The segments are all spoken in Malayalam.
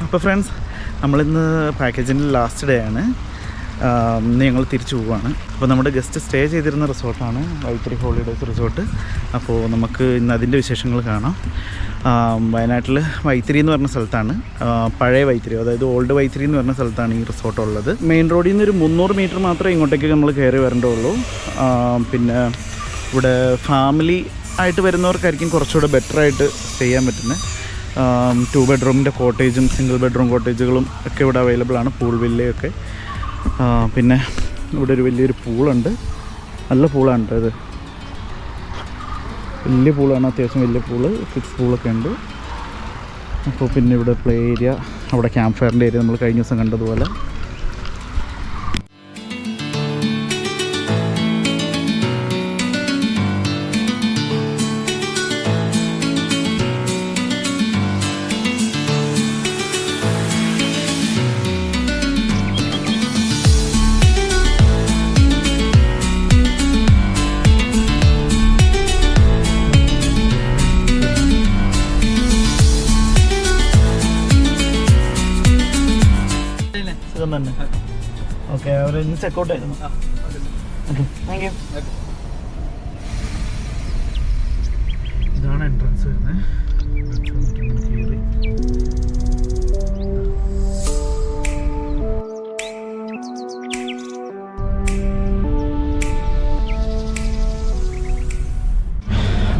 അപ്പോൾ ഫ്രണ്ട്സ്, നമ്മളിന്ന് പാക്കേജിൻ്റെ ലാസ്റ്റ് ഡേ ആണ്. ഇന്ന് ഞങ്ങൾ തിരിച്ചു പോവുകയാണ്. അപ്പോൾ നമ്മുടെ ഗസ്റ്റ് സ്റ്റേ ചെയ്തിരുന്ന റിസോർട്ടാണ് വൈത്തിരി ഹോളിഡേയ്സ് റിസോർട്ട്. അപ്പോൾ നമുക്ക് ഇന്ന് അതിൻ്റെ വിശേഷങ്ങൾ കാണാം. വയനാട്ടിൽ വൈത്തിരി എന്ന് പറഞ്ഞ സ്ഥലത്താണ്, പഴയ വൈത്തിരി, അതായത് ഓൾഡ് വൈത്തിരി എന്ന് പറഞ്ഞ സ്ഥലത്താണ് ഈ റിസോർട്ട് ഉള്ളത്. മെയിൻ റോഡിൽ നിന്ന് ഒരു 300 മീറ്റർ മാത്രമേ ഇങ്ങോട്ടേക്ക് നമ്മൾ കയറി വരേണ്ടതുള്ളൂ. പിന്നെ ഇവിടെ ഫാമിലി ആയിട്ട് വരുന്നവർക്കായിരിക്കും കുറച്ചുകൂടെ ബെറ്ററായിട്ട് ചെയ്യാൻ പറ്റുന്നത്. 2 ബെഡ്റൂമിൻ്റെ കോട്ടേജും സിംഗിൾ ബെഡ്റൂം കോട്ടേജുകളും ഒക്കെ ഇവിടെ അവൈലബിൾ ആണ്, പൂൾ വില്ലയൊക്കെ. പിന്നെ ഇവിടെ ഒരു വലിയൊരു പൂളുണ്ട്, നല്ല പൂളാണ് കേട്ടോ ഇത്, വലിയ പൂളാണ്, അത്യാവശ്യം വലിയ പൂള്, 6 പൂളൊക്കെ ഉണ്ട്. അപ്പോൾ പിന്നെ ഇവിടെ പ്ലേ ഏരിയ, അവിടെ ക്യാമ്പ് ഫയറിൻ്റെ ഏരിയ നമ്മൾ കഴിഞ്ഞ ദിവസം കണ്ടതുപോലെ. തന്നെ ഓക്കെ, അവർ ഇന്ന് ചെക്കൗട്ട് ആയിരുന്നു. Okay, thank you. ഇതാണ് എൻട്രൻസ് വരുന്നത്. കയറി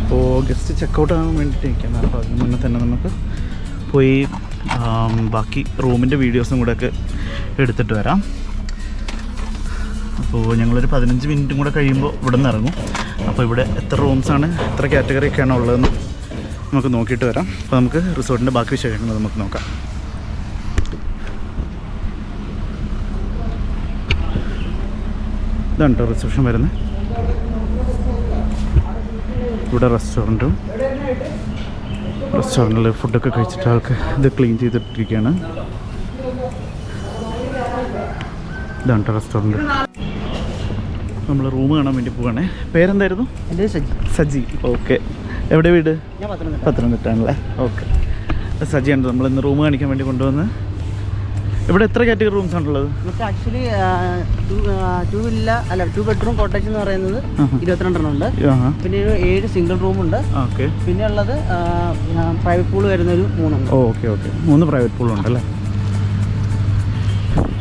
അപ്പോൾ ഗസ്റ്റ് ചെക്കൗട്ട് ആകാൻ വേണ്ടിയിട്ട് ഇരിക്കുന്നത്. അപ്പോൾ അതിന് മുന്നേ തന്നെ നമുക്ക് പോയി ബാക്കി റൂമിൻ്റെ വീഡിയോസും കൂടെയൊക്കെ എടുത്തിട്ട് വരാം. അപ്പോൾ ഞങ്ങളൊരു 15 മിനിറ്റും കൂടെ കഴിയുമ്പോൾ ഇവിടെ നിന്ന് ഇറങ്ങും. അപ്പോൾ ഇവിടെ എത്ര റൂംസാണ്, എത്ര കാറ്റഗറിയൊക്കെയാണ് ഉള്ളതെന്ന് നമുക്ക് നോക്കിയിട്ട് വരാം. അപ്പോൾ നമുക്ക് റിസോർട്ടിൻ്റെ ബാക്കി വിശേഷങ്ങൾ നമുക്ക് നോക്കാം. ഇതാണ് കേട്ടോ റിസപ്ഷൻ വരുന്നത്. ഇവിടെ റെസ്റ്റോറൻറ്റും, റെസ്റ്റോറൻറ്റിൽ ഫുഡൊക്കെ കഴിച്ചിട്ട് ആൾക്ക് ഇത് ക്ലീൻ ചെയ്തിട്ടിരിക്കുകയാണ്. ഇതാണ് റെസ്റ്റോറൻറ്റ്. നമ്മൾ റൂം കാണാൻ വേണ്ടി പോവുകയാണേ. പേരെന്തായിരുന്നു? എൻ്റെ സജി. ഓക്കെ, എവിടെ വീട്? പത്തനംതിട്ടാണല്ലേ. ഓക്കെ, സജിയാണ് നമ്മളിന്ന് റൂം കാണിക്കാൻ വേണ്ടി കൊണ്ടുവന്ന്. ഇവിടെ എത്ര കാറ്റഗറി റൂംസ് ആണുള്ളത്? നമുക്ക് ആക്ച്വലി 2 ബെഡ്റൂം കോട്ടേജ് എന്ന് പറയുന്നത് 22 ഉണ്ട്. പിന്നെ ഒരു 7 സിംഗിൾ റൂം ഉണ്ട്. ഓക്കെ, പിന്നെ ഉള്ളത് പ്രൈവറ്റ് പൂൾ വരുന്നൊരു 3 ഉണ്ട്. ഓക്കെ ഓക്കെ, 3 പ്രൈവറ്റ് പൂൾ ഉണ്ടല്ലേ.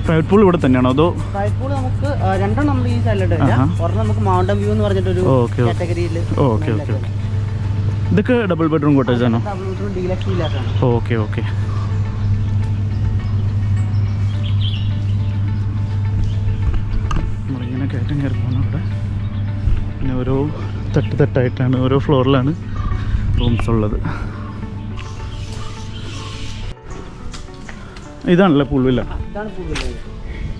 പ്രൈവറ്റ് പൂൾ ഇവിടെ തന്നെയാണോ അതോ? പ്രൈവറ്റ് പൂൾ നമുക്ക് 2 നമ്മൾ ഈ സൈഡിലോട്ട് വരാം. ഒരെണ്ണം നമുക്ക് മൗണ്ടൻ വ്യൂ എന്ന് പറഞ്ഞിട്ടൊരു കാറ്റഗറിയിൽ. ഓക്കെ ഓക്കെ ഓക്കെ, ഇതൊക്കെ ഡബിൾ ബെഡ്റൂം കോട്ടേജ് ആണോ? ഡബിൾ ബെഡ്റൂം ഡീലക്സ് വില്ലാസാണ്. ഓക്കെ ഓക്കെ, നമ്മളിങ്ങനെ കയറ്റം കയറി പോകുന്നത്. ഇവിടെ പിന്നെ ഓരോ തട്ടായിട്ടാണ്, ഓരോ ഫ്ലോറിലാണ് റൂംസ് ഉള്ളത്. ഇതാണല്ലേ പൂൾ വില്ല?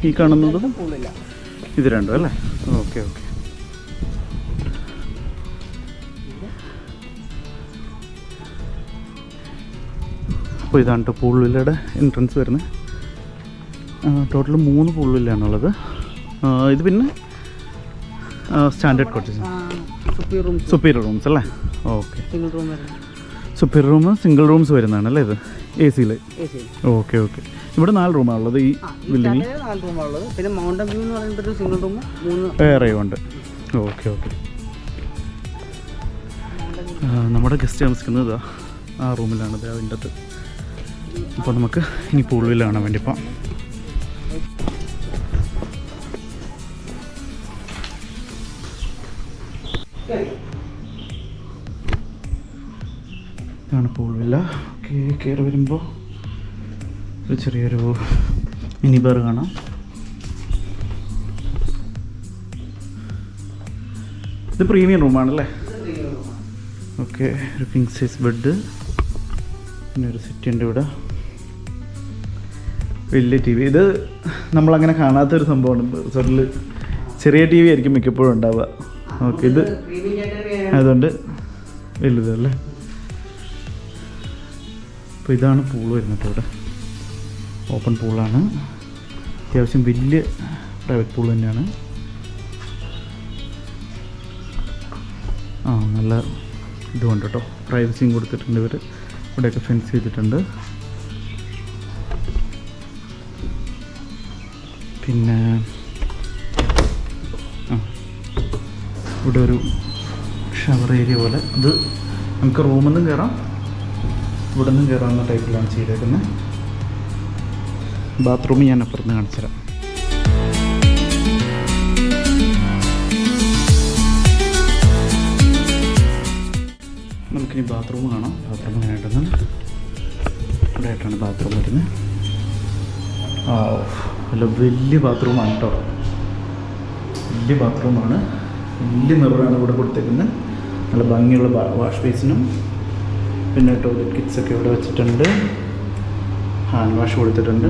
ഈ കാണുന്നത് ഇത് രണ്ടും അല്ലേ? Okay okay. അപ്പോൾ ഇതാണ് പൂൾ വില്ലയുടെ എൻട്രൻസ് വരുന്നത്. ടോട്ടൽ 3 പൂൾ വില്ലയാണുള്ളത്. ഇത് പിന്നെ സ്റ്റാൻഡേർഡ് കോട്ടേജ്, സുപ്പീരിയർ റൂംസ് അല്ലേ? Okay, superior room single rooms വരുന്നതാണ് അല്ലേ ഇത്? എ സിയിൽ. ഓക്കെ ഓക്കെ, ഇവിടെ 4 റൂമാണുള്ളത് ഈ ബിൽഡിങ്ങിൽ. 4 റൂമാണുള്ളത്. പിന്നെ മൗണ്ടൻ വ്യൂ എന്ന് പറയുന്നത് ഒരു സിംഗിൾ റൂം 3 വേറെയും ഉണ്ട്. ഓക്കെ ഓക്കെ, നമ്മുടെ ഗസ്റ്റ് താമസിക്കുന്നത് ആ റൂമിലാണ്, അതിൻ്റെ അകത്ത്. അപ്പോൾ നമുക്ക് ഇനി പൂൾ വില്ല കാണാൻ വേണ്ടി പോകാം. ഇതാണ് പൂൾ വില്ല. ഓക്കെ, കയറി വരുമ്പോൾ ഒരു ചെറിയൊരു മിനി ബാർ കാണാം. ഇത് പ്രീമിയം റൂമാണല്ലേ? ഓക്കെ, ഒരു കിങ് സൈസ് ബെഡ്, പിന്നെ ഒരു സെറ്റ് ഉണ്ട് ഇവിടെ, വലിയ ടി വി. ഇത് നമ്മളങ്ങനെ കാണാത്തൊരു സംഭവമാണ്. റിസോർട്ടിൽ ചെറിയ ടി വി ആയിരിക്കും മിക്കപ്പോഴും ഉണ്ടാവുക. ഓക്കെ, ഇത് അതുകൊണ്ട് വലുതല്ലേ. അപ്പോൾ ഇതാണ് പൂൾ വരുന്നത്. ഇവിടെ ഓപ്പൺ പൂളാണ്, അത്യാവശ്യം വലിയ പ്രൈവറ്റ് പൂൾ തന്നെയാണ്. നല്ല ഇതുകൊണ്ട് കേട്ടോ, പ്രൈവസിയും കൊടുത്തിട്ടുണ്ട് ഇവർ. ഇവിടെയൊക്കെ ഫെൻസ് ചെയ്തിട്ടുണ്ട്. പിന്നെ ഇവിടെ ഒരു ഷവർ ഏരിയ പോലെ, അത് നമുക്ക് റൂമിൽ നിന്നും കയറാം ഇവിടെ നിന്നും കയറാവുന്ന ടൈപ്പിലാണ് ചെയ്തേക്കുന്നത്. ബാത്റൂം ഞാൻ അപ്പുറത്ത് കാണിച്ചു തരാം. നമുക്കിനി ബാത്റൂം കാണാം. ബാത്റൂം ആയിട്ടൊന്ന് ഇവിടെ ആയിട്ടാണ് ബാത്റൂം വരുന്നത്. നല്ല വലിയ ബാത്റൂമാണ് കേട്ടോ, വലിയ ബാത്റൂമാണ്. വലിയ മിററാണ് ഇവിടെ കൊടുത്തേക്കുന്നത്. നല്ല ഭംഗിയുള്ള വാഷ് ബേസിനും പിന്നെ ടോയ്ലറ്റ് കിറ്റ്സൊക്കെ ഇവിടെ വെച്ചിട്ടുണ്ട്. ഹാൻഡ് വാഷ് കൊടുത്തിട്ടുണ്ട്.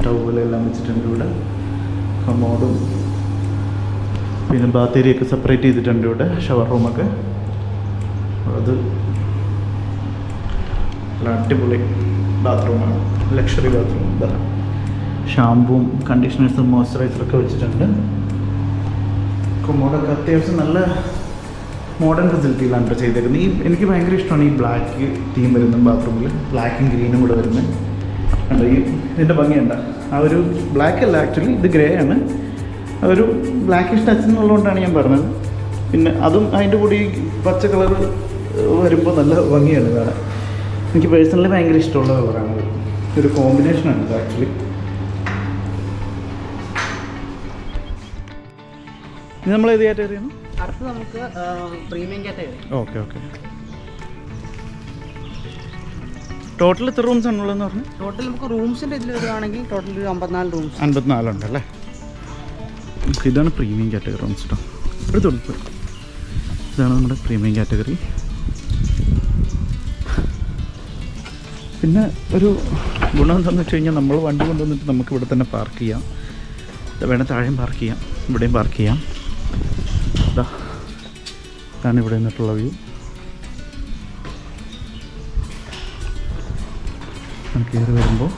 ടവലെല്ലാം വെച്ചിട്ടുണ്ട് ഇവിടെ. കമോഡും പിന്നെ ബാത്ത് ഏരിയ ഒക്കെ സെപ്പറേറ്റ് ചെയ്തിട്ടുണ്ട് ഇവിടെ. ഷവർ റൂമൊക്കെ അത് നല്ല അടിപൊളി ബാത്റൂമാണ്, ലക്ഷറി ബാത്റൂം. ഇതാ ഷാമ്പുവും കണ്ടീഷണേഴ്സും മോയ്സ്ചറൈസറൊക്കെ വെച്ചിട്ടുണ്ട്. കൊമോഡൊക്കെ അത്യാവശ്യം നല്ല മോഡേൺ ഫെസിലിറ്റിയിലാണ് ചെയ്തേക്കുന്നത്. എനിക്ക് ഭയങ്കര ഇഷ്ടമാണ് ഈ ബ്ലാക്ക് തീം വരുന്നത് ബാത്റൂമിൽ, ബ്ലാക്കും ഗ്രീനും കൂടെ വരുന്നത്. കണ്ടോ ഈ ഇതിൻ്റെ ഭംഗിയുണ്ട. ആ ഒരു ബ്ലാക്ക് അല്ല, ആക്ച്വലി ഇത് ഗ്രേ ആണ്. ആ ഒരു ബ്ലാക്കിഷ് ടച്ച് എന്നുള്ളതുകൊണ്ടാണ് ഞാൻ പറഞ്ഞത്. പിന്നെ അതും അതിൻ്റെ കൂടി പച്ച കളർ വരുമ്പോൾ നല്ല ഭംഗിയാണ് കാണാൻ. എനിക്ക് പേഴ്സണലി ഭയങ്കര ഇഷ്ടമുള്ള കളറാണ്. ഒരു കോമ്പിനേഷനാണ് ഇത് ആക്ച്വലി. ഇത് നമ്മൾ ഏത് കാറ്റഗറിയാണ്? അടുത്ത് നമുക്ക് പ്രീമിയം കാറ്റഗറി. ഓക്കെ. ടോട്ടൽ എത്ര റൂംസ് ആണുള്ളതെന്ന് പറഞ്ഞു? ടോട്ടൽ നമുക്ക് റൂംസിൻ്റെ ഇതിൽ വരുവാണെങ്കിൽ ടോട്ടൽ ഒരു 54 റൂംസ്. 54 ഉണ്ടല്ലേ. ഇതാണ് പ്രീമിയം കാറ്റഗറി റൂംസ് കേട്ടോ. എടുത്തോളൂ. ഇതാണ് നമ്മുടെ പ്രീമിയം കാറ്റഗറി. പിന്നെ ഒരു ഗുണം എന്താണെന്ന് വെച്ച് കഴിഞ്ഞാൽ നമ്മൾ വണ്ടി കൊണ്ടുവന്നിട്ട് നമുക്ക് ഇവിടെ തന്നെ പാർക്ക് ചെയ്യാം. വേണേൽ താഴെയും പാർക്ക് ചെയ്യാം, ഇവിടെയും പാർക്ക് ചെയ്യാം. ഇതാണ് ഇവിടെ നിന്നിട്ടുള്ള വ്യൂ. കയറി വരുമ്പോൾ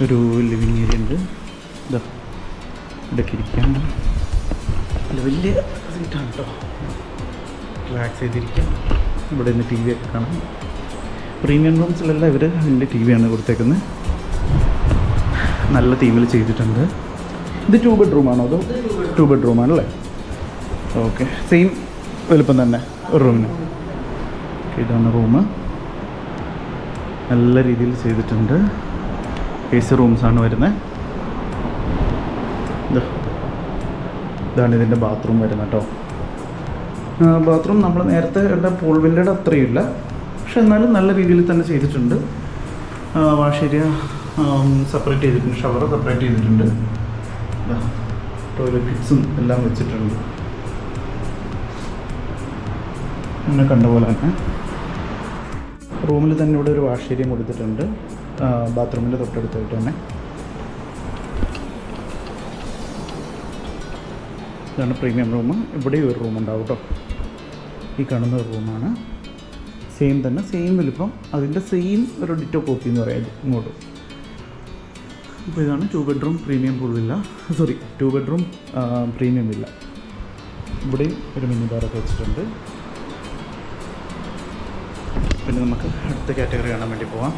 ഒരു ലിവിങ് ഏരിയ ഉണ്ട്. ഇതാ ഇവിടേക്ക് ഇരിക്കാൻ വലിയ സീറ്റാണ് കേട്ടോ. റിലാക്സ് ചെയ്തിരിക്കാം. ഇവിടെ നിന്ന് TV ഒക്കെ കാണാം. പ്രീമിയം റൂംസിലെല്ലാം ഇവർ വലിയ TV ആണ് കൊടുത്തേക്കുന്നത്. നല്ല തീമിൽ ചെയ്തിട്ടുണ്ട്. ഇത് 2 ബെഡ്റൂമാണോ അതോ? 2 ബെഡ്റൂമാണല്ലേ. ഓക്കെ, സെയിം വലുപ്പം തന്നെ ഒരു റൂമിന്. ഇതാണ് റൂം. നല്ല രീതിയിൽ ചെയ്തിട്ടുണ്ട്. AC റൂംസാണ് വരുന്നത്. ഇതാണ് ഇതിൻ്റെ ബാത്റൂം വരുന്നത് കേട്ടോ. ബാത്റൂം നമ്മൾ നേരത്തെ കണ്ട പൂൾ വില്ലയുടെ അത്രയും ഇല്ല, പക്ഷെ എന്നാലും നല്ല രീതിയിൽ തന്നെ ചെയ്തിട്ടുണ്ട്. വാഷ് ഏരിയ സെപ്പറേറ്റ് ചെയ്തിട്ടുണ്ട്, ഷവർ സെപ്പറേറ്റ് ചെയ്തിട്ടുണ്ട്. ടോയ്ലറ്റ് കിറ്റ്സും എല്ലാം വെച്ചിട്ടുണ്ട്. അങ്ങനെ കണ്ട പോലെ തന്നെ റൂമിൽ തന്നെ ഇവിടെ ഒരു വാഷ് ഏരിയ കൊടുത്തിട്ടുണ്ട്, ബാത്റൂമിൻ്റെ തൊട്ടടുത്തായിട്ട് തന്നെ. ഇതാണ് പ്രീമിയം റൂം. ഇവിടെയും ഒരു റൂം ഉണ്ടാവും കേട്ടോ. ഈ കാണുന്ന ഒരു റൂമാണ്. സെയിം തന്നെ, സെയിം വലിപ്പം, അതിൻ്റെ സെയിം ഒരു ഡിറ്റോ കോപ്പി എന്ന് പറയാം ഇങ്ങോട്ട്. അപ്പോൾ ഇതാണ് 2 bedroom premium pool villa, 2 bedroom premium villa. ഇവിടെയും ഒരു മിനി ബാറൊക്കെ വെച്ചിട്ടുണ്ട്. പിന്നെ നമുക്ക് അടുത്ത കാറ്റഗറി കാണാൻ വേണ്ടി പോവാം.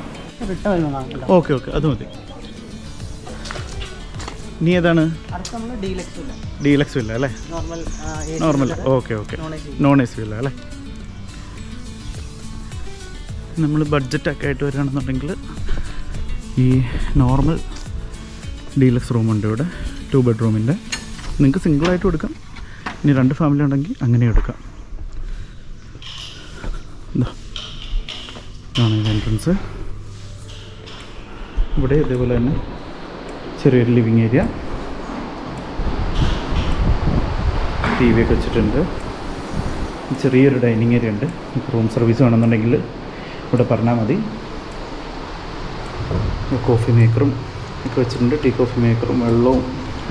ഓക്കെ, അത് മതി. ഇനി ഏതാണ്? ഡീലക്സ് വില്ല അല്ലേ? Normal. Okay, non AC villa അല്ലേ? നമ്മൾ ബഡ്ജറ്റൊക്കെ ആയിട്ട് വരികയാണെന്നുണ്ടെങ്കിൽ ഈ നോർമൽ ഡീലക്സ് റൂമുണ്ട് ഇവിടെ, 2 ബെഡ്റൂമിൻ്റെ. നിങ്ങൾക്ക് സിംഗിളായിട്ടും എടുക്കാം, ഇനി 2 ഫാമിലി ഉണ്ടെങ്കിൽ അങ്ങനെ എടുക്കാം. ഇതാണ് എൻട്രൻസ്. ഇവിടെ ഇതേപോലെ തന്നെ ചെറിയൊരു ലിവിങ് ഏരിയ, TV ഒക്കെ വെച്ചിട്ടുണ്ട്. ചെറിയൊരു ഡൈനിങ് ഏരിയ ഉണ്ട്. റൂം സർവീസ് വേണമെന്നുണ്ടെങ്കിൽ ഇവിടെ പറഞ്ഞാൽ മതി. കോഫി മേക്കറും ഒക്കെ വെച്ചിട്ടുണ്ട്. ടീ കോഫി മേക്കറും വെള്ളവും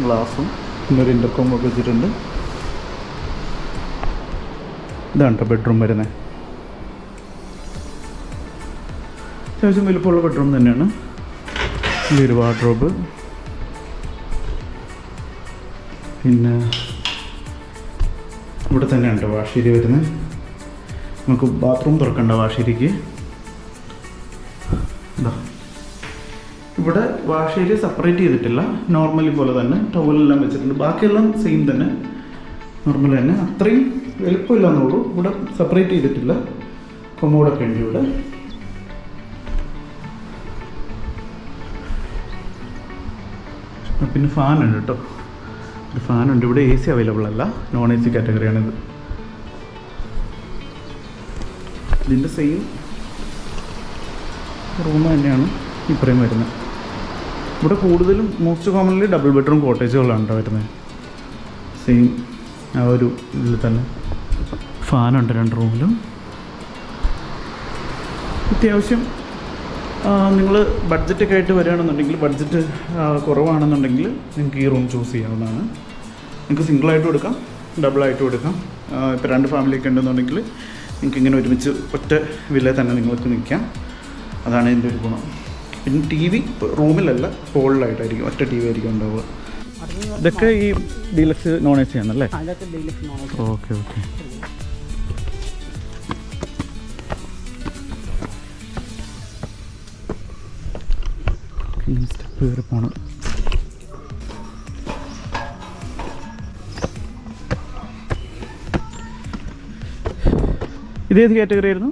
ഗ്ലാസും പിന്നെ ഒരു ഇൻ്റർകോം ഒക്കെ വെച്ചിട്ടുണ്ട്. ഇതാണ് കേട്ടോ ബെഡ്റൂം വരുന്നത്. അത്യാവശ്യം വലുപ്പമുള്ള ബെഡ്റൂം തന്നെയാണ്. ഇതിലൊരു വാർഡ്രോബ്, പിന്നെ ഇവിടെ തന്നെയാണ് കേട്ടോ വാഷ് ഏരിയ വരുന്നത്. നമുക്ക് ബാത്റൂം തുറക്കണ്ട വാഷ് ഏരിയക്ക്. ഇവിടെ വാഷ് ഏരിയ സെപ്പറേറ്റ് ചെയ്തിട്ടില്ല, നോർമലി പോലെ തന്നെ ടവലെല്ലാം വെച്ചിട്ടുണ്ട്. ബാക്കിയെല്ലാം സെയിം തന്നെ, നോർമൽ തന്നെ. അത്രയും എളുപ്പമില്ല എന്നുള്ളൂ. ഇവിടെ സെപ്പറേറ്റ് ചെയ്തിട്ടില്ല. കൊമോഡൊക്കെ ഉണ്ട് ഇവിടെ. പിന്നെ ഫാനുണ്ട് കേട്ടോ, ഒരു ഫാനുണ്ട് ഇവിടെ. AC അവൈലബിൾ അല്ല, നോൺ AC കാറ്റഗറിയാണിത്. ഇതിൻ്റെ സെയിം റൂം തന്നെയാണ് ഇത്രയും വരുന്നത്. ഇവിടെ കൂടുതലും മോസ്റ്റ് കോമൺലി ഡബിൾ ബെഡ്റൂം കോട്ടേജുകളാണ് കേട്ടോ വരുന്നത്. സെയിം ആ ഒരു ഇതിൽ തന്നെ ഫാനുണ്ട് 2 റൂമിലും. അത്യാവശ്യം നിങ്ങൾ ബഡ്ജറ്റൊക്കെ ആയിട്ട് വരികയാണെന്നുണ്ടെങ്കിൽ, ബഡ്ജറ്റ് കുറവാണെന്നുണ്ടെങ്കിൽ നിങ്ങൾക്ക് ഈ റൂം ചൂസ് ചെയ്യാവുന്നതാണ്. നിങ്ങൾക്ക് സിംഗിളായിട്ടും എടുക്കാം, ഡബിളായിട്ടും എടുക്കാം. ഇപ്പോൾ 2 ഫാമിലിയൊക്കെ ഉണ്ടെന്നുണ്ടെങ്കിൽ നിങ്ങൾക്ക് ഇങ്ങനെ ഒരുമിച്ച് ഒറ്റ വില്ല തന്നെ നിങ്ങൾക്ക് നിൽക്കാം. അതാണ് ഇതിൻ്റെ ഒരു ഗുണം. പിന്നെ TV റൂമിലല്ല, ഹോളിലായിട്ടായിരിക്കും, ഒറ്റ TV ആയിരിക്കും ഉണ്ടാവുക. ഇതൊക്കെ ഈ ഡീലക്സ് നോൺ AC ആണല്ലേ? Okay okay. സ്റ്റെപ്പ് കയറി പോകണം. ഇതേത് കാറ്റഗറി ആയിരുന്നു?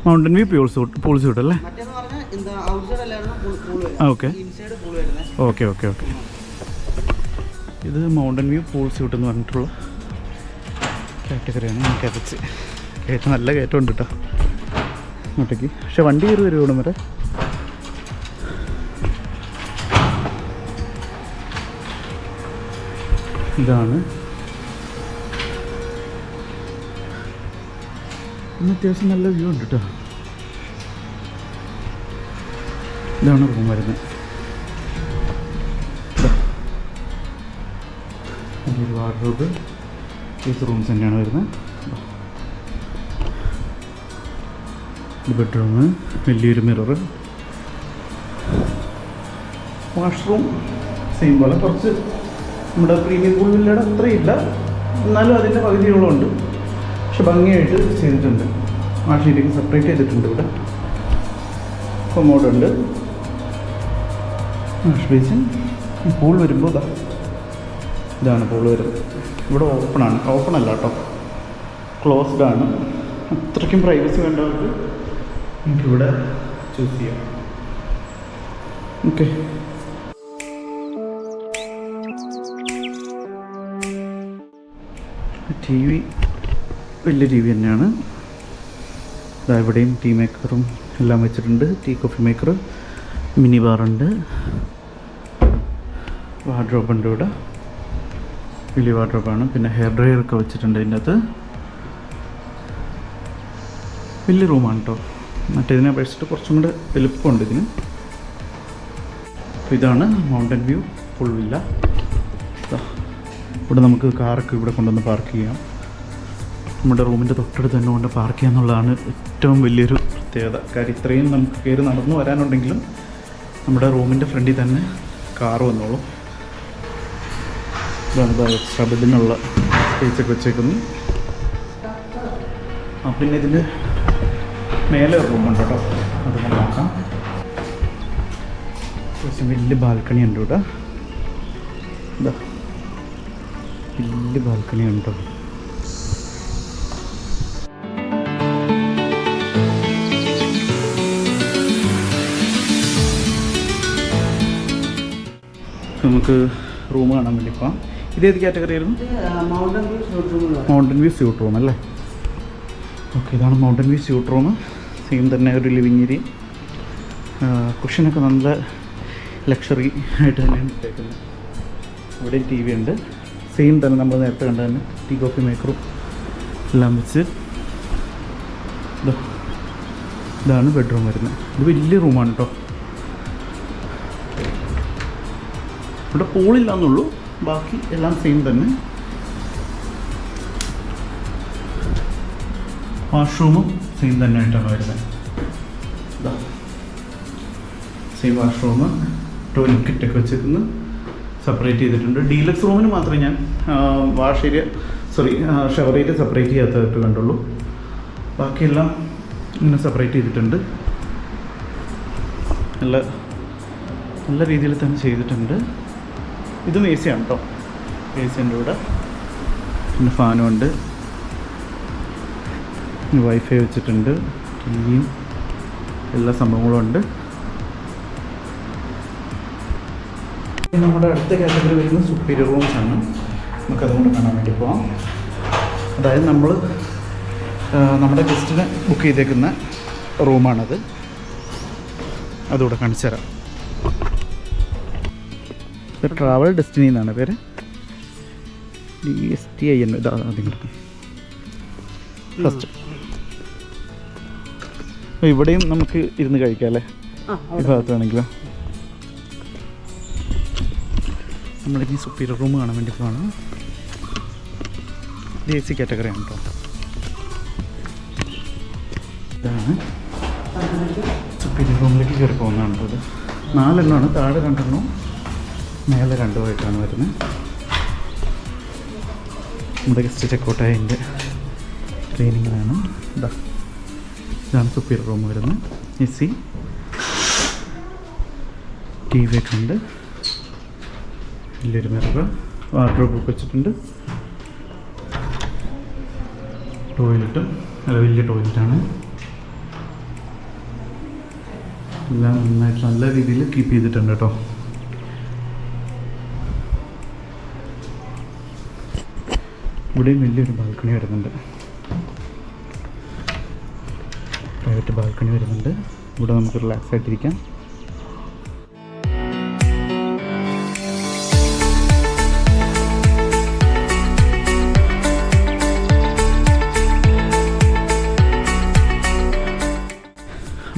മൗണ്ടൻ വ്യൂ പൂൾ സ്യൂട്ട് അല്ലേ? Okay okay okay okay. ഇത് മൗണ്ടൻ വ്യൂ പൂൾ സ്യൂട്ട് എന്ന് പറഞ്ഞിട്ടുള്ള കാറ്റഗറിയാണ്. എനിക്ക് അരച്ച് കയറ്റം, നല്ല കയറ്റം ഉണ്ട് കേട്ടോ അങ്ങോട്ടേക്ക്. പക്ഷെ വണ്ടി കയറി വരും ഇവിടം വരെ. ഇതാണ് അത്യാവശ്യം നല്ല വ്യൂ ഉണ്ട് കേട്ടോ. ഇതാണ് റൂം വരുന്നത്. ഒരു വാർഡ്രോബ്, ഈ റൂംസ് തന്നെയാണ് വരുന്നത്. ബെഡ്റൂം, വലിയൊരു മിറർ, വാഷ്റൂം സെയിം പോലെ. കുറച്ച് നമ്മുടെ പ്രീമിയം പൂൾ വില്ലയുടെ അത്രയില്ല, എന്നാലും അതിൻ്റെ പകുതിയോളം ഉണ്ട്. പക്ഷെ ഭംഗിയായിട്ട് ചെയ്തിട്ടുണ്ട്. വാഷ് ഏരിയക്ക് സെപ്പറേറ്റ് ചെയ്തിട്ടുണ്ട്. ഇവിടെ കൊമോഡുണ്ട്, വാഷ് ബേസിൻ. പൂൾ വരുമ്പോൾ ഇതാണ് പൂൾ വരുന്നത്. ഇവിടെ ഓപ്പണാണ്, ഓപ്പൺ അല്ല കേട്ടോ, ക്ലോസ്ഡ് ആണ്. അത്രയ്ക്കും പ്രൈവസി വേണ്ടവർക്ക് നമുക്കിവിടെ ചൂസ് ചെയ്യാം. ഓക്കെ. TV വലിയ TV തന്നെയാണ്. ഇതാ ഇവിടെയും ടീ മേക്കറും എല്ലാം വെച്ചിട്ടുണ്ട്. കോഫി മേക്കർ, മിനി ബാറുണ്ട്, വാർഡ്രോബ് ഉണ്ട് ഇവിടെ, വലിയ വാർഡ്രോബാണ്. പിന്നെ ഹെയർ ഡ്രയറൊക്കെ വെച്ചിട്ടുണ്ട് ഇതിൻ്റെ അകത്ത്. വലിയ റൂമാണ് കേട്ടോ. മറ്റേതിനെ അപേക്ഷിച്ചിട്ട് കുറച്ചും കൂടെ എളുപ്പമുണ്ട് ഇതിന്. അപ്പോൾ ഇതാണ് മൗണ്ടൻ വ്യൂ ഫുൾ വില്ല. ഇവിടെ നമുക്ക് കാറൊക്കെ ഇവിടെ കൊണ്ടുവന്ന് പാർക്ക് ചെയ്യാം. നമ്മുടെ റൂമിൻ്റെ തൊട്ടടുത്ത് തന്നെ കൊണ്ട് പാർക്ക് ചെയ്യുക എന്നുള്ളതാണ് ഏറ്റവും വലിയൊരു പ്രത്യേകത. കാര്യം ഇത്രയും നമുക്ക് കയറി നടന്നു വരാനുണ്ടെങ്കിലും നമ്മുടെ റൂമിൻ്റെ ഫ്രണ്ടിൽ തന്നെ കാറ് വന്നോളും. ഇതാണ് എക്സ്ട്രാ ബെഡിനുള്ള സ്പേസൊക്കെ വെച്ചേക്കുന്നു. പിന്നെ ഇതിന് മേലെ റൂമുണ്ട് കേട്ടോ, അത് നോക്കാം. കുറച്ച് വലിയ ബാൽക്കണി ഉണ്ട് ഇവിടെ. ഇതാ വലിയ ബാൽക്കണി ഉണ്ടോ. നമുക്ക് റൂം കാണാൻ വേണ്ടി പോകാം. ഇതേത് കാറ്റഗറി ആയിരുന്നു? മൗണ്ടൻ വ്യൂ സ്യൂട്ട് റൂം അല്ലേ? ഓക്കെ, ഇതാണ് mountain view suit room. Same തന്നെ ഒരു ലിവിങ് ഏരിയ. കുഷനൊക്കെ നല്ല ലക്ഷറി ആയിട്ട് തന്നെയാണ് ഇട്ടേക്കുന്നത്. ഇവിടെ TV ഉണ്ട്. സെയിം തന്നെ നമ്മൾ നേരത്തെ കണ്ട തന്നെ കോഫി മേക്കറും എല്ലാം വെച്ച്. ഇതാണ് ബെഡ്റൂം വരുന്നത്. ഇത് വലിയ റൂമാണ് കേട്ടോ. ഇവിടെ പൂളില്ല എന്നുള്ളൂ, ബാക്കി എല്ലാം സെയിം തന്നെ. വാഷ്റൂമും സെയിം തന്നെ ആയിട്ടാണ് വരുന്നത്. സെയിം വാഷ്റൂം, ടോയ്ലറ്റ് കിറ്റൊക്കെ വെച്ചിരിക്കുന്നു, സെപ്പറേറ്റ് ചെയ്തിട്ടുണ്ട്. ഡീലക്സ് റൂമിന് മാത്രമേ ഞാൻ ഷവർ ഏരിയ സെപ്പറേറ്റ് ചെയ്യാത്തതായിട്ട് കണ്ടുള്ളൂ. ബാക്കിയെല്ലാം ഇങ്ങനെ സെപ്പറേറ്റ് ചെയ്തിട്ടുണ്ട്. നല്ല നല്ല രീതിയിൽ തന്നെ ചെയ്തിട്ടുണ്ട്. ഇതും AC ആണ് കേട്ടോ. AC ഉണ്ട് ഇവിടെ. പിന്നെ ഫാനും ഉണ്ട്, വൈഫൈ വെച്ചിട്ടുണ്ട്, ടിവിയും എല്ലാ സംഭവങ്ങളും ഉണ്ട്. നമ്മുടെ അടുത്ത കാറ്റഗറി വരുന്നത് സുപ്പീരിയർ റൂംസ് ആണ്. നമുക്കതും കൂടെ കാണാൻ വേണ്ടി പോകാം. അതായത് നമ്മുടെ ഗസ്റ്റിനെ ബുക്ക് ചെയ്തേക്കുന്ന റൂമാണത്. അതുകൂടെ കാണിച്ചു തരാം. ഒരു ട്രാവൽ ഡെസ്റ്റിനി എന്നാണ് പേര്. DSTIN. ഇതാ ആദ്യം ഫസ്റ്റ്. അപ്പോൾ ഇവിടെയും നമുക്ക് ഇരുന്ന് കഴിക്കാം അല്ലേ, ഈ ഭാഗത്താണെങ്കിലോ. നമ്മളിനി സുപ്പീരിയർ റൂം കാണാൻ വേണ്ടി പോകണം. ഇത് AC കാറ്റഗറിയാണ് കേട്ടോ. ഇതാണ് സുപ്പീരിയർ റൂമിലേക്ക് കയറി പോകുന്നതാണ് ഇത്. 4 എണ്ണമാണ്. താഴെ 2 എണ്ണവും മേലെ 2 ആയിട്ടാണ് വരുന്നത്. നമ്മുടെ ഗസ്റ്റ് ചെക്കൗട്ടായതിൻ്റെ ക്ലീനിങ്ങിലാണ്. ഇതാണ് സുപ്പീരിയർ റൂം വരുന്നത്. AC, TV ഒക്കെ ഉണ്ട്, വലിയൊരു മിറർ, വാർഡ്രോബ് ഒക്കെ വെച്ചിട്ടുണ്ട്, ടോയ്ലറ്റും വലിയ ടോയ്ലറ്റാണ്. എല്ലാം നന്നായിട്ട് നല്ല രീതിയിൽ കീപ്പ് ചെയ്തിട്ടുണ്ട് കേട്ടോ. ഇവിടെയും വലിയൊരു ബാൽക്കണി വരുന്നുണ്ട്, പ്രൈവറ്റ് ബാൽക്കണി വരുന്നുണ്ട്. ഇവിടെ നമുക്ക് റിലാക്സ് ആയിട്ടിരിക്കാം.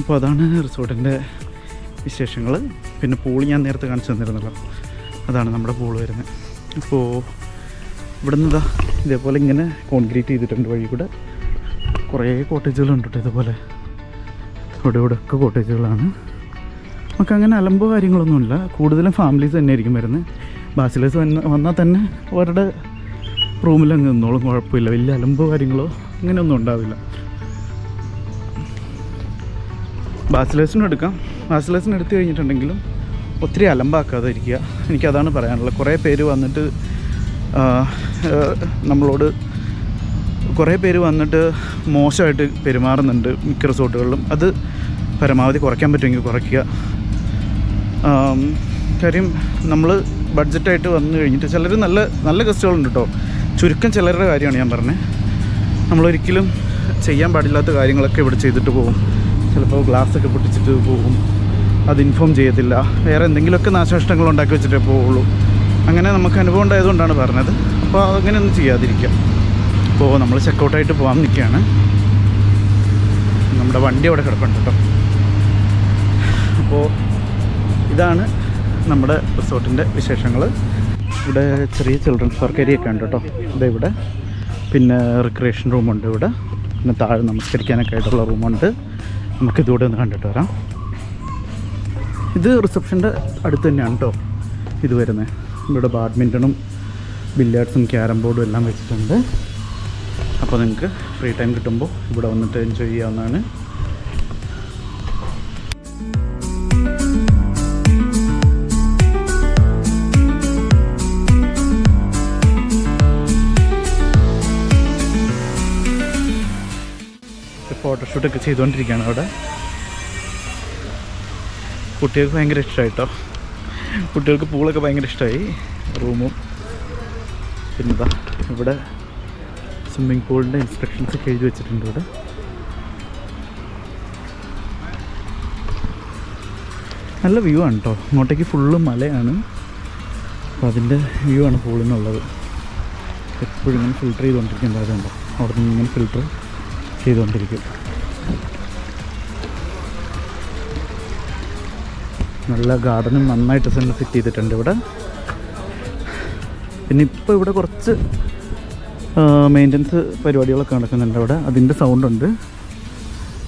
അപ്പോൾ അതാണ് റിസോർട്ടിൻ്റെ വിശേഷങ്ങൾ. പിന്നെ പൂള് ഞാൻ നേരത്തെ കാണിച്ചു തന്നിരുന്നല്ലോ, അതാണ് നമ്മുടെ പൂള് വരുന്നത്. അപ്പോൾ ഇവിടെ നിന്ന് ഇതേപോലെ ഇങ്ങനെ കോൺക്രീറ്റ് ചെയ്തിട്ടുണ്ട് വഴി കൂടെ. കുറേ കോട്ടേജുകളുണ്ട് കേട്ടോ ഇതുപോലെ. ഇവിടെ ഒക്കെ കോട്ടേജുകളാണ്. നമുക്ക് അങ്ങനെ അലമ്പോ കാര്യങ്ങളൊന്നുമില്ല. കൂടുതലും ഫാമിലീസ് തന്നെ ആയിരിക്കും വരുന്നത്. ബാച്ചിലേഴ്സ് വന്നാൽ തന്നെ അവരുടെ റൂമിൽ അങ്ങ് നിന്നോളും, കുഴപ്പമില്ല. വലിയ അലമ്പോ കാര്യങ്ങളോ അങ്ങനെയൊന്നും ഉണ്ടാവില്ല. ബാച്ചിലേഴ്സിനും എടുക്കാം. ബാച്ചിലേഴ്സിന് എടുത്തു കഴിഞ്ഞിട്ടുണ്ടെങ്കിലും ഒത്തിരി അലമ്പാക്കാതെ ഇരിക്കുക. എനിക്കതാണ് പറയാനുള്ളത്. കുറേ പേര് വന്നിട്ട് നമ്മളോട് മോശമായിട്ട് പെരുമാറുന്നുണ്ട് മിക്ക റിസോർട്ടുകളിലും. അത് പരമാവധി കുറയ്ക്കാൻ പറ്റുമെങ്കിൽ കുറയ്ക്കുക. കാര്യം നമ്മൾ ബഡ്ജറ്റായിട്ട് വന്നു കഴിഞ്ഞിട്ട് ചിലർ നല്ല ഗസ്റ്റുകളുണ്ട് കേട്ടോ. ചുരുക്കം ചിലരുടെ കാര്യമാണ് ഞാൻ പറഞ്ഞത്. നമ്മളൊരിക്കലും ചെയ്യാൻ പാടില്ലാത്ത കാര്യങ്ങളൊക്കെ ഇവിടെ ചെയ്തിട്ട് പോകും. ചിലപ്പോൾ ഗ്ലാസ്സൊക്കെ പൊട്ടിച്ചിട്ട് പോകും, അത് ഇൻഫോം ചെയ്യത്തില്ല, വേറെ എന്തെങ്കിലുമൊക്കെ നാശനഷ്ടങ്ങൾ ഉണ്ടാക്കി വെച്ചിട്ടേ പോവുള്ളൂ. അങ്ങനെ നമുക്ക് അനുഭവം ഉണ്ടായതുകൊണ്ടാണ് പറഞ്ഞത്. അപ്പോൾ അങ്ങനെയൊന്നും ചെയ്യാതിരിക്കുക. അപ്പോൾ നമ്മൾ ചെക്കൗട്ടായിട്ട് പോകാൻ നിൽക്കുകയാണ്. നമ്മുടെ വണ്ടി അവിടെ കിടപ്പുണ്ട് കേട്ടോ. അപ്പോൾ ഇതാണ് നമ്മുടെ റിസോർട്ടിൻ്റെ വിശേഷങ്ങൾ. ഇവിടെ ചെറിയ ചിൽഡ്രൻസ് പാർക്ക് ഏരിയ ഒക്കെ ഉണ്ട് കേട്ടോ. ഇവിടെ പിന്നെ റിക്രിയേഷൻ റൂമുണ്ട് ഇവിടെ. പിന്നെ താഴെ നമസ്കരിക്കാനൊക്കെ ആയിട്ടുള്ള റൂമുണ്ട്. നമുക്കിതുകൂടെ ഒന്ന് കണ്ടിട്ട് വരാം. ഇത് റിസപ്ഷൻ്റെ അടുത്ത് തന്നെയാണ് കേട്ടോ ഇത് വരുന്നത്. ഇവിടെ ബാഡ്മിൻ്റണും ബില്ലിയാർഡ്സും ക്യാരം ബോർഡും എല്ലാം വെച്ചിട്ടുണ്ട്. അപ്പോൾ നിങ്ങൾക്ക് ഫ്രീ ടൈം കിട്ടുമ്പോൾ ഇവിടെ വന്നിട്ട് എൻജോയ് ചെയ്യാവുന്നതാണ്. ഫോട്ടോഷൂട്ടൊക്കെ ചെയ്തുകൊണ്ടിരിക്കുകയാണ് അവിടെ. കുട്ടികൾക്ക് ഭയങ്കര ഇഷ്ടമായി കേട്ടോ. കുട്ടികൾക്ക് പൂളൊക്കെ ഭയങ്കര ഇഷ്ടമായി. റൂമും പിന്നെ ഇവിടെ സ്വിമ്മിംഗ് പൂളിൻ്റെ ഇൻസ്ട്രക്ഷൻസ് ഒക്കെ എഴുതി വെച്ചിട്ടുണ്ട് ഇവിടെ. നല്ല വ്യൂ ആണ് കേട്ടോ. ഇങ്ങോട്ടേക്ക് ഫുള്ള് മലയാണ്. അപ്പോൾ അതിൻ്റെ വ്യൂ ആണ് പൂളിൽ നിന്നുള്ളത്. എപ്പോഴും ഇങ്ങനെ ഫിൽറ്റർ ചെയ്തുകൊണ്ടിരിക്കുന്നത്. അതുകൊണ്ടോ അവിടെ നിന്ന് ഇങ്ങനെ ഫിൽറ്റർ ചെയ്തുകൊണ്ടിരിക്കും. നല്ല ഗാർഡനും നന്നായിട്ട് തന്നെ സെറ്റ് ചെയ്തിട്ടുണ്ട് ഇവിടെ. പിന്നെ ഇപ്പോൾ ഇവിടെ കുറച്ച് മെയിൻ്റനൻസ് പരിപാടികളൊക്കെ നടക്കുന്നുണ്ട് അവിടെ. അതിൻ്റെ സൗണ്ടുണ്ട്.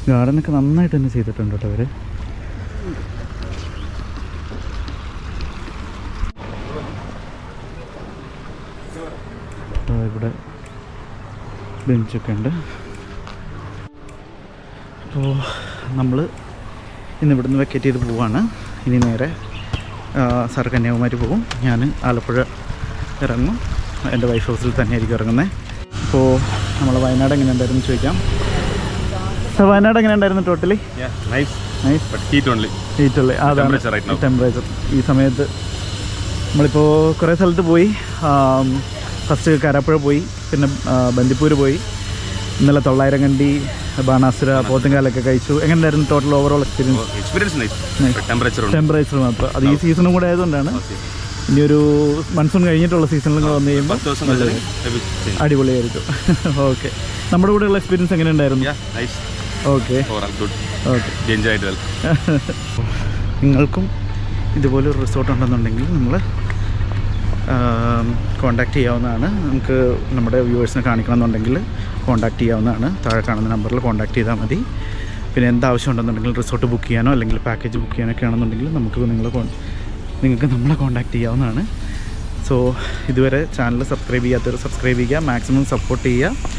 ഗാർഡനൊക്കെ നന്നായിട്ട് തന്നെ ചെയ്തിട്ടുണ്ട് കേട്ടോ അവർ. ഇവിടെ ബെഞ്ചൊക്കെ ഉണ്ട്. അപ്പോൾ നമ്മൾ ഇന്ന് ഇവിടുന്ന് വെക്കേറ്റ് ചെയ്ത് പോവാണ്. ഇനി നേരെ സാർ കന്യാകുമാരി പോകും, ഞാൻ ആലപ്പുഴ ഇറങ്ങും. എൻ്റെ വൈഫ് ഹൗസിൽ തന്നെയായിരിക്കും ഇറങ്ങുന്നത്. അപ്പോൾ നമ്മൾ വയനാട് എങ്ങനെ ഉണ്ടായിരുന്നു ചോദിക്കാം. വയനാട് എങ്ങനെ ഉണ്ടായിരുന്നു ടോട്ടലി? ഹീറ്റ് ഉള്ളി അതാണ് ടെമ്പറേച്ചർ. ഈ സമയത്ത് നമ്മളിപ്പോൾ കുറേ സ്ഥലത്ത് പോയി. ഫസ്റ്റ് കാരാപ്പുഴ പോയി, പിന്നെ ബന്ദിപ്പൂർ പോയി, ഇന്നലെ 900 കണ്ടി, ബാണാസുര, പോത്തുംകാലൊക്കെ കഴിച്ചു. എങ്ങനെ ഉണ്ടായിരുന്നു ടോട്ടൽ ഓവറോൾ എക്സ്പീരിയൻസ്? ടെമ്പറേച്ചർ മാത്രം. അത് ഈ സീസണും കൂടെ ആയതുകൊണ്ടാണ്. ഇനിയൊരു മൺസൂൺ കഴിഞ്ഞിട്ടുള്ള സീസണിൽ വന്നു കഴിയുമ്പോൾ അടിപൊളിയായിരിക്കും. ഓക്കെ, നമ്മുടെ കൂടെയുള്ള എക്സ്പീരിയൻസ് എങ്ങനെ ഉണ്ടായിരുന്നു? Okay okay. നിങ്ങൾക്കും ഇതുപോലെ ഒരു റിസോർട്ട് ഉണ്ടെന്നുണ്ടെങ്കിൽ നമ്മൾ കോൺടാക്റ്റ് ചെയ്യാവുന്നതാണ്. നമുക്ക് നമ്മുടെ വ്യൂവേഴ്സിനെ കാണിക്കണമെന്നുണ്ടെങ്കിൽ കോൺടാക്റ്റ് ചെയ്യാവുന്നതാണ്. താഴെ കാണുന്ന നമ്പറിൽ കോൺടാക്റ്റ് ചെയ്താൽ മതി. പിന്നെ എന്താവശ്യം ഉണ്ടെന്നുണ്ടെങ്കിൽ റിസോർട്ട് ബുക്ക് ചെയ്യാനോ അല്ലെങ്കിൽ പാക്കേജ് ബുക്ക് ചെയ്യാനൊക്കെ ആണെന്നുണ്ടെങ്കിൽ നിങ്ങൾക്ക് നമ്മളെ കോൺടാക്റ്റ് ചെയ്യാവുന്നതാണ്. സോ ഇതുവരെ ചാനൽ സബ്സ്ക്രൈബ് ചെയ്യാത്തവർ സബ്സ്ക്രൈബ് ചെയ്യുക, മാക്സിമം സപ്പോർട്ട് ചെയ്യുക.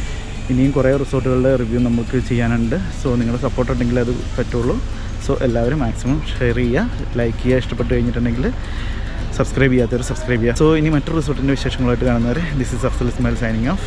ഇനിയും കുറേ റിസോർട്ടുകളുടെ റിവ്യൂ നമുക്ക് ചെയ്യാനുണ്ട്. സോ നിങ്ങളുടെ സപ്പോർട്ട് ഉണ്ടെങ്കിൽ അത് പറ്റുള്ളൂ. സോ എല്ലാവരും മാക്സിമം ഷെയർ ചെയ്യുക, ലൈക്ക് ചെയ്യുക. ഇഷ്ടപ്പെട്ട് കഴിഞ്ഞിട്ടുണ്ടെങ്കിൽ സബ്സ്ക്രൈബ് ചെയ്യാത്തവർ സബ്സ്ക്രൈബ് ചെയ്യുക. സോ ഇനി മറ്റൊരു റിസോർട്ടിൻ്റെ വിശേഷങ്ങളായിട്ട് കാണുന്നവരെ, this is Afzal Ismail signing of.